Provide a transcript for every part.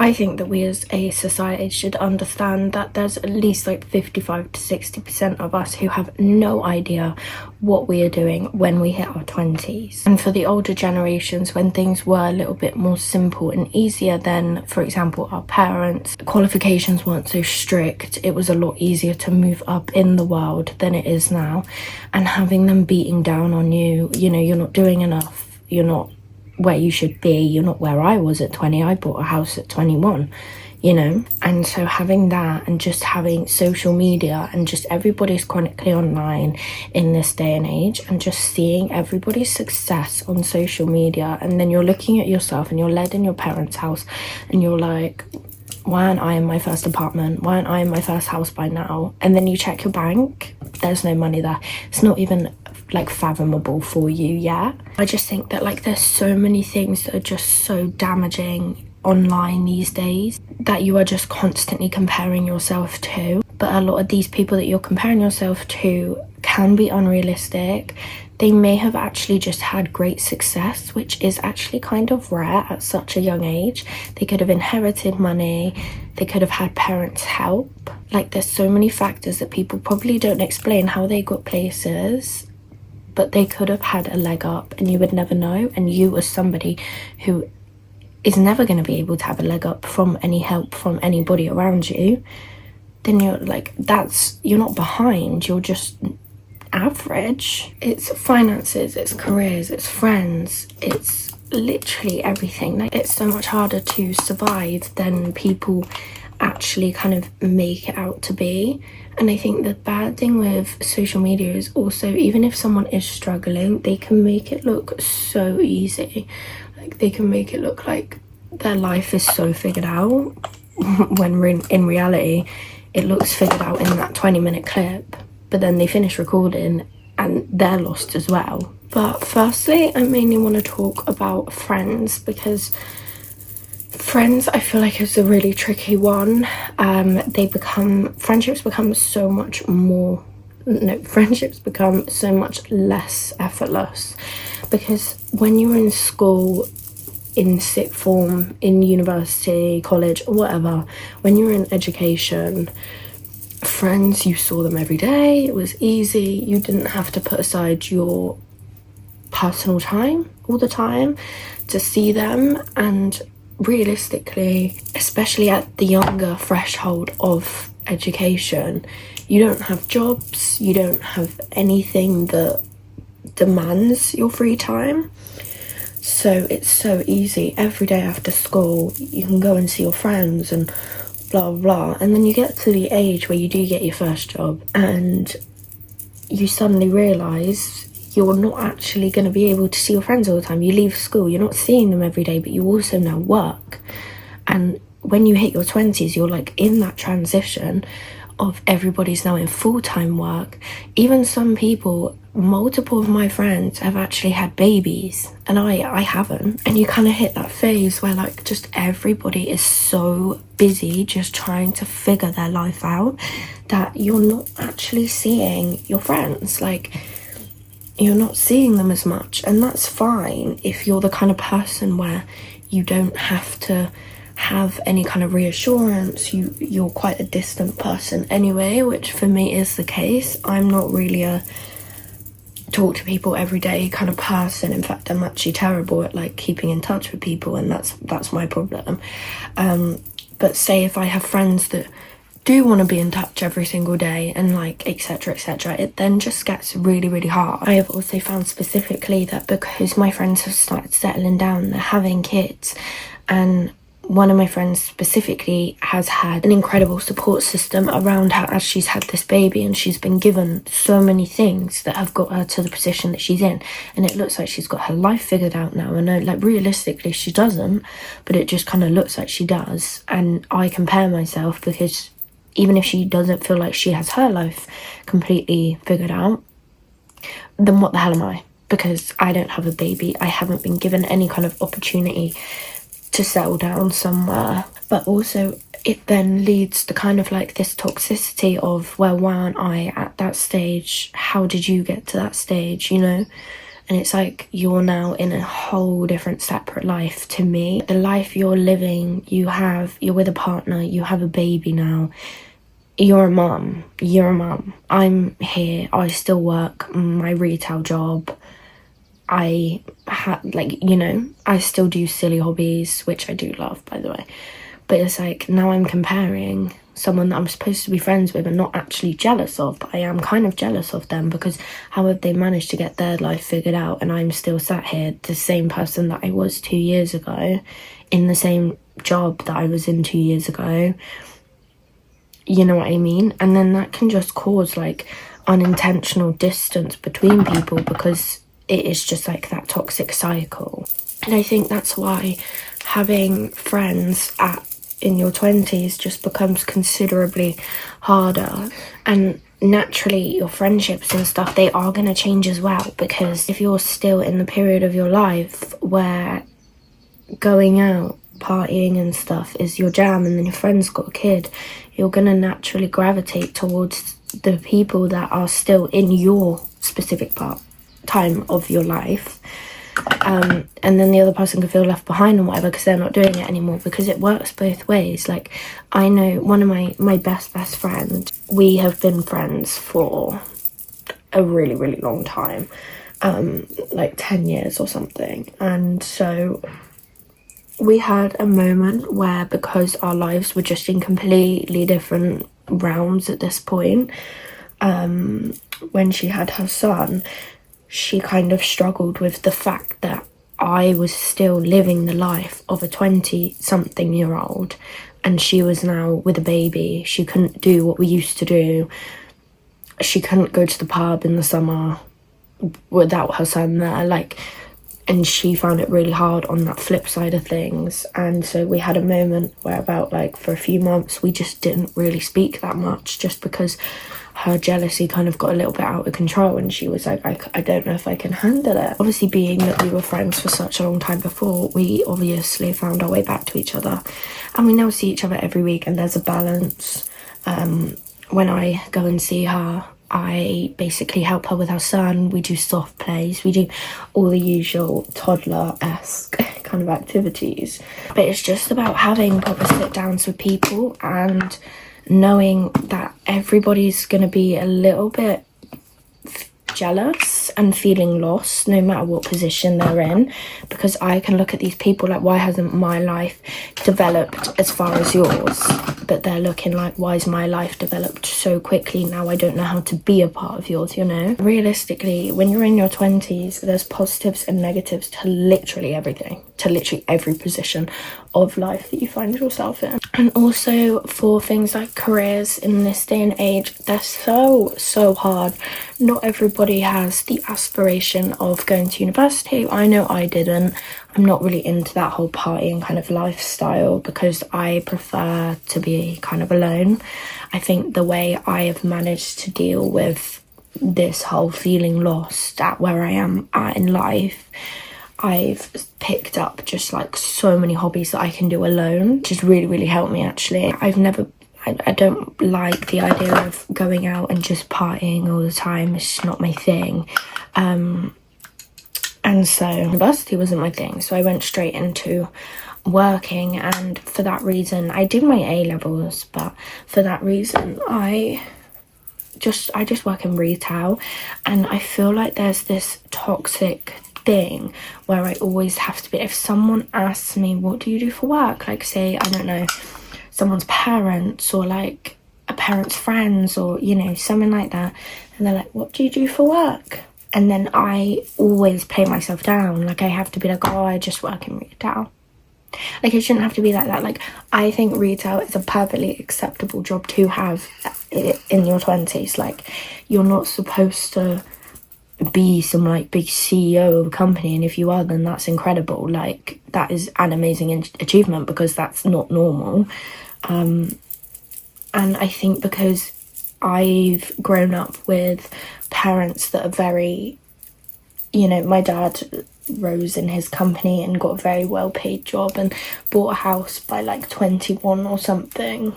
I think that we as a society should understand that there's at least like 55 to 60% of us who have no idea what we are doing when we hit our 20s. And for the older generations, when things were a little bit more simple and easier, then, for example, our parents, qualifications weren't so strict. It was a lot easier to move up in the world than it is now. And having them beating down on you, you know, you're not doing enough, you're not where you should be, you're not where I was at 20. I bought a house at 21, you know. And so having that, and just having social media, and just everybody's chronically online in this day and age, and just seeing everybody's success on social media, and then you're looking at yourself and you're led in your parents' house and you're like, why aren't I in my first apartment? Why aren't I in my first house by now? And then you check your bank, there's no money there. It's not even like fathomable for you yet. I just think that like there's so many things that are just so damaging online these days, that you are just constantly comparing yourself to. But a lot of these people that you're comparing yourself to can be unrealistic. They may have actually just had great success, which is actually kind of rare at such a young age. They could have inherited money, they could have had parents' help. Like, there's so many factors that people probably don't explain how they got places, but they could have had a leg up and you would never know. And you, as somebody who is never going to be able to have a leg up from any help from anybody around you, then you're like, you're not behind, you're just average. It's finances, it's careers, it's friends, it's literally everything. Like, it's so much harder to survive than people actually kind of make it out to be. And I think the bad thing with social media is also, even if someone is struggling, they can make it look so easy. Like, they can make it look like their life is so figured out when in reality it looks figured out in that 20-minute clip, but then they finish recording and they're lost as well. But firstly, I mainly want to talk about friends, because friends, I feel like, is a really tricky one. Friendships become so much less effortless, because when you're in school, in sixth form, in university, college, whatever, when you're in education, friends, you saw them every day, it was easy, you didn't have to put aside your personal time all the time to see them. And realistically, especially at the younger threshold of education, you don't have jobs, you don't have anything that demands your free time. So it's so easy. Every day after school, you can go and see your friends and blah, blah. And then you get to the age where you do get your first job and you suddenly realise you're not actually going to be able to see your friends all the time. You leave school, you're not seeing them every day, but you also now work. And when you hit your 20s, you're like in that transition of everybody's now in full-time work. Even some people, multiple of my friends have actually had babies and I haven't. And you kind of hit that phase where like just everybody is so busy just trying to figure their life out that you're not actually seeing your friends. Like, you're not seeing them as much, and that's fine if you're the kind of person where you don't have to have any kind of reassurance. You're quite a distant person anyway, which for me is the case. I'm not really a talk to people every day kind of person. In fact, I'm actually terrible at like keeping in touch with people, and that's my problem. But say if I have friends that do want to be in touch every single day and like etc, it then just gets really, really hard. I have also found specifically that because my friends have started settling down, they're having kids, and one of my friends specifically has had an incredible support system around her as she's had this baby, and she's been given so many things that have got her to the position that she's in, and it looks like she's got her life figured out now. And like realistically she doesn't, but it just kind of looks like she does. And I compare myself, because even if she doesn't feel like she has her life completely figured out, then what the hell am I? Because I don't have a baby, I haven't been given any kind of opportunity to settle down somewhere. But also it then leads to kind of like this toxicity of, well, why aren't I at that stage? How did you get to that stage, you know? And it's like, you're now in a whole different separate life to me. The life you're living, you're with a partner, you have a baby now. You're a mum. I'm here. I still work my retail job. I still do silly hobbies, which I do love, by the way. But it's like, now I'm comparing someone that I'm supposed to be friends with and not actually jealous of, but I am kind of jealous of them, because how have they managed to get their life figured out and I'm still sat here, the same person that I was 2 years ago, in the same job that I was in 2 years ago. You know what I mean? And then that can just cause like unintentional distance between people, because it is just like that toxic cycle. And I think that's why having friends in your 20s just becomes considerably harder. And naturally your friendships and stuff, they are going to change as well, because if you're still in the period of your life where going out, partying and stuff is your jam, and then your friend's got a kid, you're going to naturally gravitate towards the people that are still in your specific time of your life. And then the other person can feel left behind and whatever, because they're not doing it anymore, because it works both ways. Like, I know one of my best friends, we have been friends for a really, really long time, like 10 years or something. And so we had a moment where, because our lives were just in completely different realms at this point, when she had her son, she kind of struggled with the fact that I was still living the life of a 20-something-year-old, and she was now with a baby. She couldn't do what we used to do. She couldn't go to the pub in the summer without her son there, and she found it really hard on that flip side of things. And so we had a moment where for a few months we just didn't really speak that much, just because her jealousy kind of got a little bit out of control, and she was like, I don't know if I can handle it. Obviously, being that we were friends for such a long time before, we obviously found our way back to each other, and we now see each other every week, and there's a balance. When I go and see her, I basically help her with her son. We do soft plays, we do all the usual toddler-esque kind of activities, but it's just about having proper sit-downs with people and knowing that everybody's going to be a little bit jealous and feeling lost no matter what position they're in, because I can look at these people like, why hasn't my life developed as far as yours? But they're looking like, why is my life developed so quickly now? I don't know how to be a part of yours, you know? Realistically, when you're in your 20s, there's positives and negatives to literally everything, to literally every position of life that you find yourself in. And also for things like careers in this day and age, they're so hard. Not everybody has the aspiration of going to university. I know I didn't. I'm not really into that whole partying kind of lifestyle, because I prefer to be kind of alone. I think the way I have managed to deal with this whole feeling lost at where I am at in life, I've picked up just like so many hobbies that I can do alone, which has really, really helped me actually. I don't like the idea of going out and just partying all the time. It's just not my thing. And so university wasn't my thing. So I went straight into working, and for that reason, I did my A-levels, but for that reason, I just work in retail, and I feel like there's this toxic thing where I always have to be, if someone asks me, what do you do for work? Like, say, I don't know, someone's parents or like a parent's friends or, you know, something like that, and they're like, what do you do for work? And then I always play myself down. Like, I have to be like, oh, I just work in retail. Like, it shouldn't have to be like that. Like, I think retail is a perfectly acceptable job to have in your 20s. Like, you're not supposed to be some like big CEO of a company, and if you are, then that's incredible. Like, that is an amazing achievement, because that's not normal. And I think because I've grown up with parents that are very, you know, my dad rose in his company and got a very well paid job and bought a house by like 21 or something.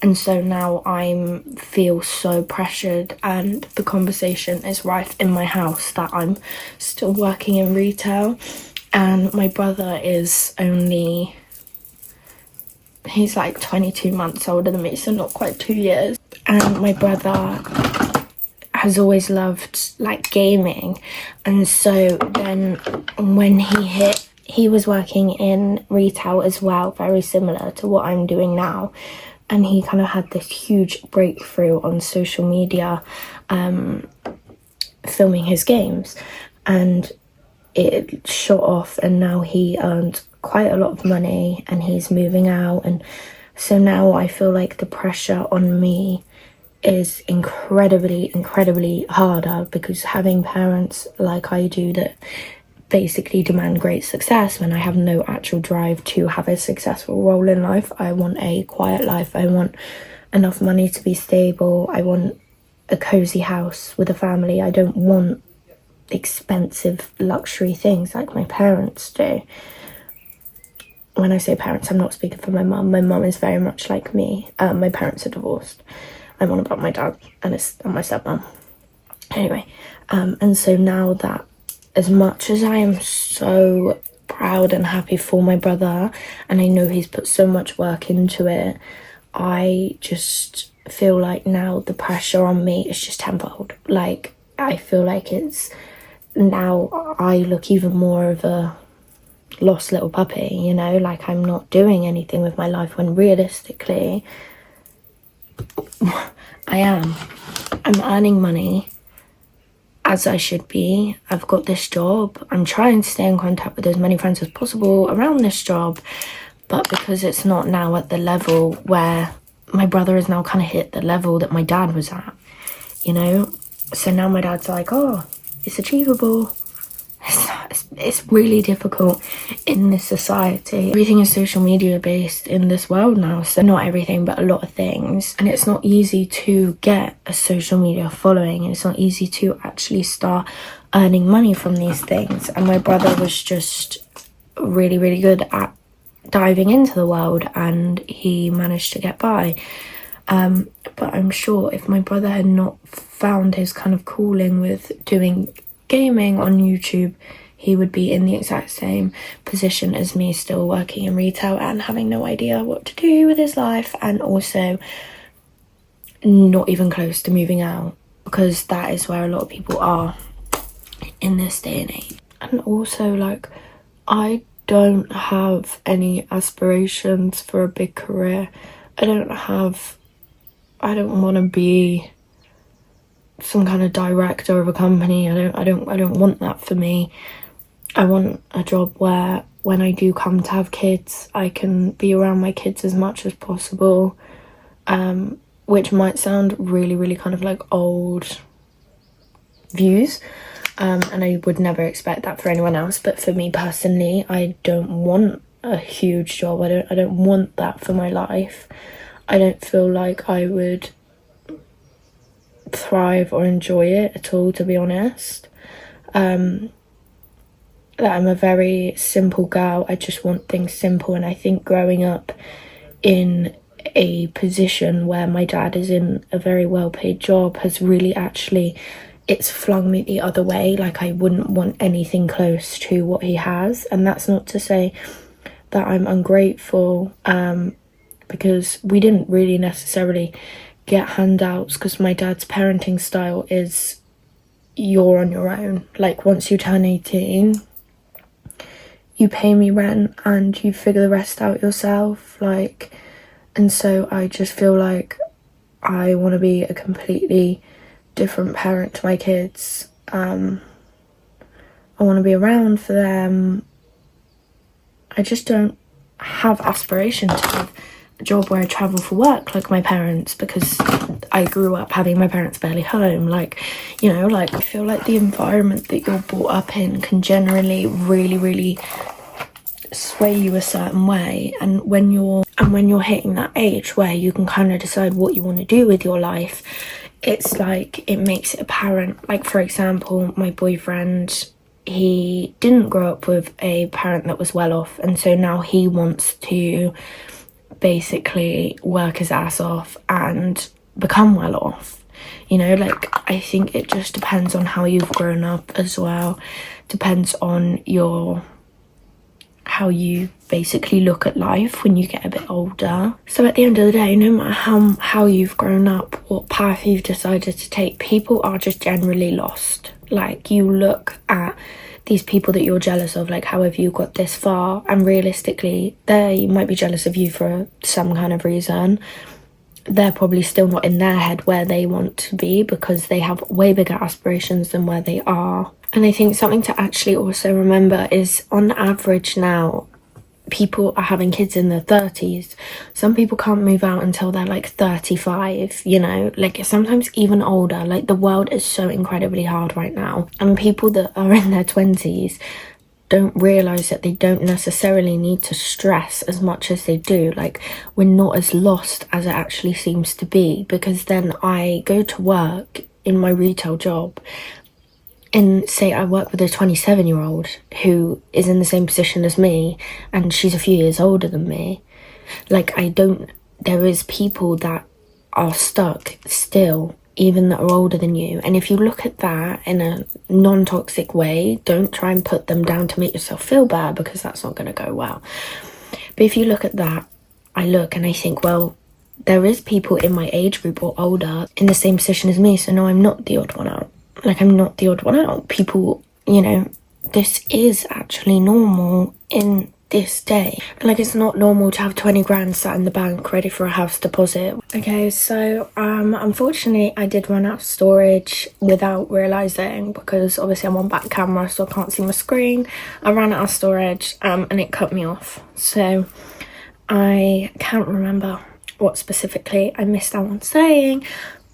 And so now I feel so pressured, and the conversation is rife in my house that I'm still working in retail. And my brother is only, he's like 22 months older than me, so not quite 2 years. And my brother has always loved like gaming, and so then when he was working in retail as well, very similar to what I'm doing now, and he kind of had this huge breakthrough on social media, filming his games, and it shot off, and now he earned quite a lot of money and he's moving out. And so now I feel like the pressure on me is incredibly harder, because having parents like I do that basically demand great success when I have no actual drive to have a successful role in life. I want a quiet life, I want enough money to be stable, I want a cozy house with a family. I don't want expensive luxury things like my parents do. When I say parents, I'm not speaking for my mum. My mum is very much like me. My parents are divorced. I'm on about my dad and my stepmom. Anyway, and so now that, as much as I am so proud and happy for my brother, and I know he's put so much work into it, I just feel like now the pressure on me is just tenfold. Like, I feel like it's, now I look even more of a lost little puppy, you know, like I'm not doing anything with my life, when realistically I'm earning money as I should be. I've got this job, I'm trying to stay in contact with as many friends as possible around this job, but because it's not now at the level where my brother has now kind of hit the level that my dad was at, you know, so now my dad's like, oh, it's achievable. It's really difficult in this society. Everything is social media based in this world now, so not everything but a lot of things, and it's not easy to get a social media following, and it's not easy to actually start earning money from these things. And my brother was just really good at diving into the world, and he managed to get by. But I'm sure if my brother had not found his kind of calling with doing gaming on YouTube, he would be in the exact same position as me, still working in retail and having no idea what to do with his life, and also not even close to moving out, because that is where a lot of people are in this day and age. And also, like, I don't have any aspirations for a big career. I don't want to be some kind of director of a company. I don't want that for me. I want a job where when I do come to have kids, I can be around my kids as much as possible, which might sound really kind of like old views, and I would never expect that for anyone else, but for me personally, I don't want a huge job. I don't want that for my life. I don't feel like I would thrive or enjoy it at all, to be honest. That I'm a very simple girl. I just want things simple, and I think growing up in a position where my dad is in a very well-paid job has really actually, it's flung me the other way. Like, I wouldn't want anything close to what he has, and that's not to say that I'm ungrateful, because we didn't really necessarily get handouts, because my dad's parenting style is you're on your own. Like, once you turn 18, you pay me rent and you figure the rest out yourself. Like, and so I just feel like I want to be a completely different parent to my kids. I want to be around for them. I just don't have aspirations to have a job where I travel for work like my parents, because I grew up having my parents barely home. Like, you know, like, I feel like the environment that you're brought up in can generally really sway you a certain way, and when you're hitting that age where you can kind of decide what you want to do with your life, it's like it makes it apparent. Like, for example, my boyfriend, he didn't grow up with a parent that was well off, and so now he wants to basically work his ass off and become well off. You know, like, I think it just depends on how you've grown up as well. Depends on how you basically look at life when you get a bit older. So at the end of the day, no matter how you've grown up, what path you've decided to take, people are just generally lost. Like, you look at these people that you're jealous of, like, how have you got this far? And realistically, they might be jealous of you for some kind of reason. They're probably still not in their head where they want to be, because they have way bigger aspirations than where they are. And I think something to actually also remember is, on average now, people are having kids in their 30s. Some people can't move out until they're like 35, you know, like sometimes even older. Like, the world is so incredibly hard right now, and people that are in their 20s don't realize that they don't necessarily need to stress as much as they do. Like, we're not as lost as it actually seems to be, because then I go to work in my retail job, and say I work with a 27-year-old who is in the same position as me, and she's a few years older than me. Like, there is people that are stuck still, even that are older than you. And if you look at that in a non-toxic way, don't try and put them down to make yourself feel bad, because that's not going to go well. But if you look at that, I look and I think, well, there is people in my age group or older in the same position as me, so no, I'm not the odd one out. Like, I'm not the odd one out. People, you know, this is actually normal in this day. Like, it's not normal to have 20 grand sat in the bank ready for a house deposit. Okay, so unfortunately I did run out of storage without realizing, because obviously I'm on back camera, so I can't see my screen. I ran out of storage and it cut me off. So I can't remember what specifically I missed out on saying.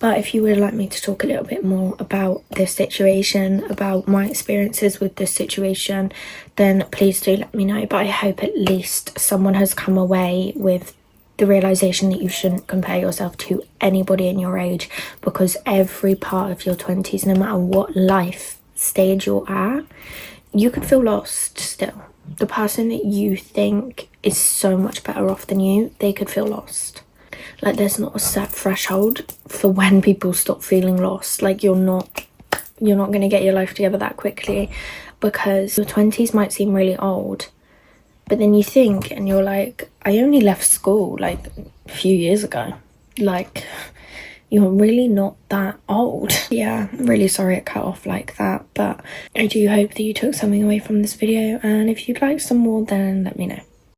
But if you would like me to talk a little bit more about this situation, about my experiences with this situation, then please do let me know. But I hope at least someone has come away with the realization that you shouldn't compare yourself to anybody in your age, because every part of your 20s, no matter what life stage you're at, you could feel lost still. The person that you think is so much better off than you, they could feel lost. Like, there's not a set threshold for when people stop feeling lost. Like, you're not going to get your life together that quickly, because your 20s might seem really old, but then you think and you're like, I only left school like a few years ago. Like, you're really not that old. Yeah, I'm really sorry it cut off like that, but I do hope that you took something away from this video, and if you'd like some more, then let me know.